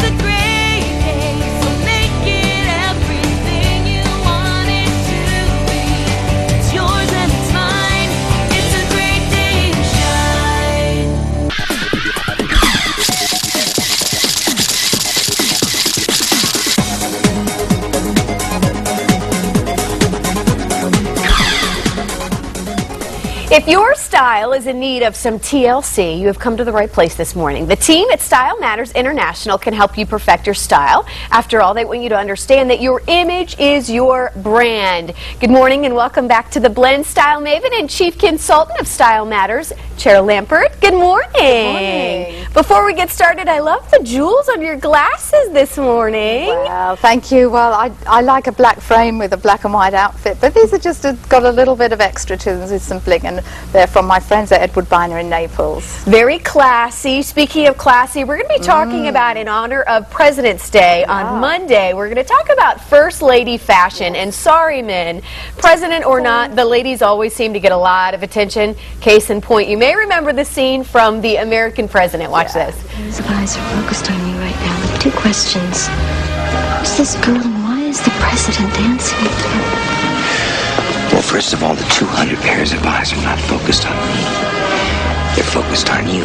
a great day, so make it everything you want it to be. It's yours and it's mine. It's a great day to shine. If your style is in need of some TLC, you have come to the right place this morning. The team at Style Matters International can help you perfect your style. After all, they want you to understand that your image is your brand. Good morning and welcome back to the Blend Style Maven and Chief Consultant of Style Matters, Cheryl Lampard. Good morning. Good morning. Before we get started, I love the jewels on your glasses this morning. Well, thank you. Well, I like a black frame with a black and white outfit, but these are just got a little bit of extra to them with some bling, and they're from my friends at Edward Biner in Naples. Very classy. Speaking of classy, we're going to be talking about, in honor of President's Day on Monday, we're going to talk about First Lady fashion. And sorry, men, President or not, the ladies always seem to get a lot of attention. Case in point, you may remember the scene from The American President. Watch this. His eyes are focused on me right now with two questions. Who's this girl and why is the president dancing with her? Well, first of all, the 200 pairs of eyes are not focused on me. They're focused on you.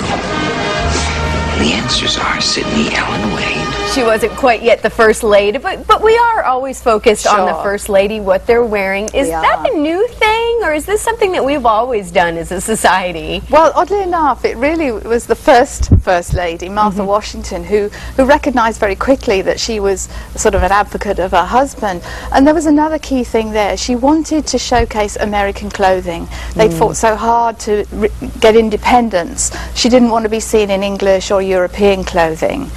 And the answers are Sydney, Ellen, Wade. She wasn't quite yet the First Lady, but we are always focused on the First Lady, what they're wearing. Is that a new thing, or is this something that we've always done as a society? Well, oddly enough, it really was the First Lady, Martha Washington, who recognized very quickly that she was sort of an advocate of her husband. And there was another key thing there. She wanted to showcase American clothing. They'd fought so hard to get independence. She didn't want to be seen in English or European clothing.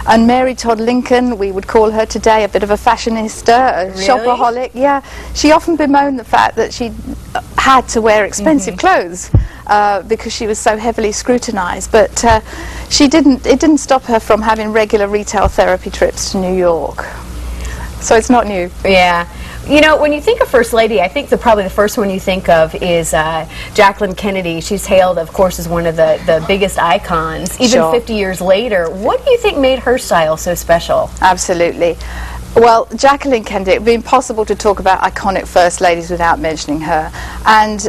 And Mary Todd Lincoln, we would call her today a bit of a fashionista, a shopaholic. Yeah, she often bemoaned the fact that she had to wear expensive clothes because she was so heavily scrutinized. But it didn't stop her from having regular retail therapy trips to New York. So it's not new. Yeah. You know, when you think of First Lady, I think probably the first one you think of is Jacqueline Kennedy. She's hailed, of course, as one of the biggest icons, even 50 years later. What do you think made her style so special? Absolutely. Well, Jacqueline Kennedy, it would be impossible to talk about iconic First Ladies without mentioning her. And,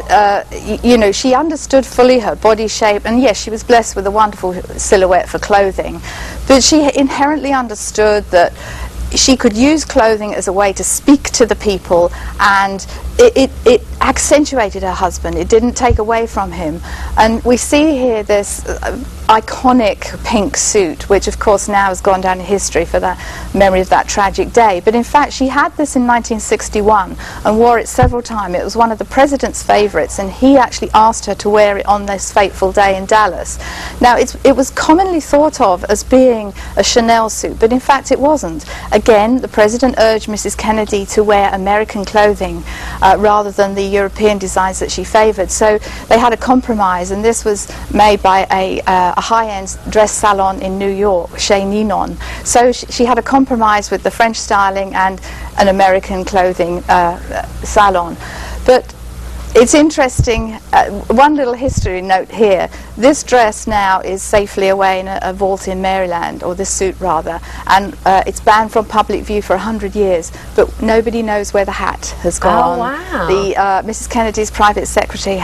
you know, she understood fully her body shape, and yes, she was blessed with a wonderful silhouette for clothing. But she inherently understood that she could use clothing as a way to speak to the people, and it accentuated her husband. It didn't take away from him. And we see here this iconic pink suit, which of course now has gone down in history for the memory of that tragic day. But in fact, she had this in 1961 and wore it several times. It was one of the president's favorites, and he actually asked her to wear it on this fateful day in Dallas. Now, it was commonly thought of as being a Chanel suit, but in fact it wasn't. Again, the president urged Mrs. Kennedy to wear American clothing rather than the European designs that she favored. So they had a compromise, and this was made by a high-end dress salon in New York, Chez Ninon. So she had a compromise with the French styling and an American clothing salon. But it's interesting, one little history note here. This dress now is safely away in a vault in Maryland, or this suit rather, and it's banned from public view for 100 years, but nobody knows where the hat has gone. Oh, wow. The Mrs. Kennedy's private secretary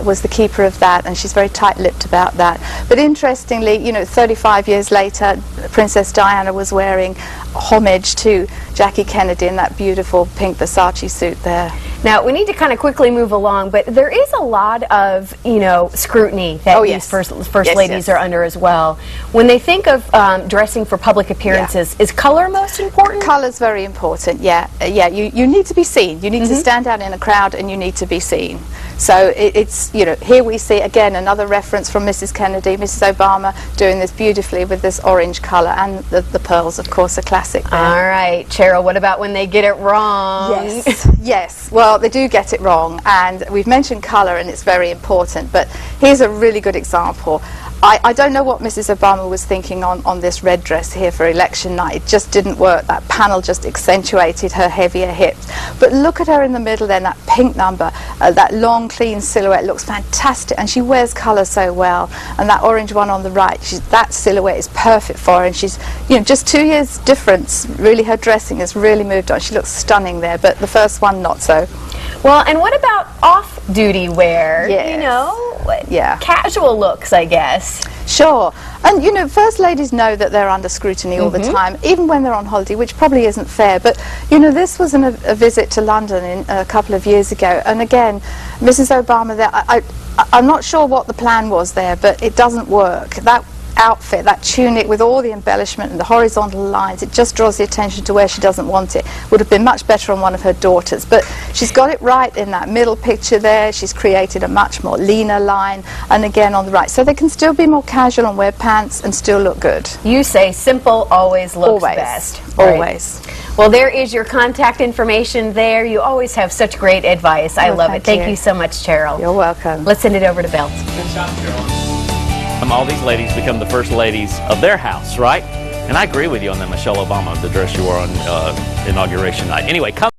was the keeper of that, and she's very tight-lipped about that. But interestingly, you know, 35 years later, Princess Diana was wearing homage to Jackie Kennedy in that beautiful pink Versace suit there. Now, we need to kind of quickly move along, but there is a lot of, you know, scrutiny that these first ladies are under as well. When they think of dressing for public appearances, is color most important? Color's very important, yeah. You need to be seen. You need to stand out in a crowd, and you need to be seen. So it's, you know, here we see again another reference from Mrs. Kennedy, Mrs. Obama doing this beautifully with this orange color, and the pearls, of course, are classic there. All right, Cheryl, what about when they get it wrong? Yes. Well, they do get it wrong, and we've mentioned color, and it's very important, but here's a really good example. I don't know what Mrs. Obama was thinking on this red dress here for election night. It just didn't work. That panel just accentuated her heavier hips. But look at her in the middle then, that pink number, that long, clean silhouette looks fantastic, and she wears colour so well. And that orange one on the right, that silhouette is perfect for her, and she's, you know, just 2 years difference. Really, her dressing has really moved on. She looks stunning there, but the first one, not so. Well, and what about off-duty wear? Yes. You know, Yeah. casual looks, I guess. Sure. And, you know, first ladies know that they're under scrutiny all the time, even when they're on holiday, which probably isn't fair. But, you know, this was a visit to London a couple of years ago. And again, Mrs. Obama there, I'm not sure what the plan was there, but it doesn't work. That outfit, that tunic with all the embellishment and the horizontal lines, it just draws the attention to where she doesn't want it. Would have been much better on one of her daughters, but she's got it right in that middle picture there. She's created a much more leaner line, and again on the right, so they can still be more casual and wear pants and still look good. You say simple always looks Always. best. Right? Always. Well, there is your contact information there. You always have such great advice. I love it. Thank you so much, Cheryl. You're welcome. Let's send it over to Belt. Good job, Cheryl. All these ladies become the first ladies of their house, right? And I agree with you on that, Michelle Obama, the dress you wore on inauguration night. Anyway, come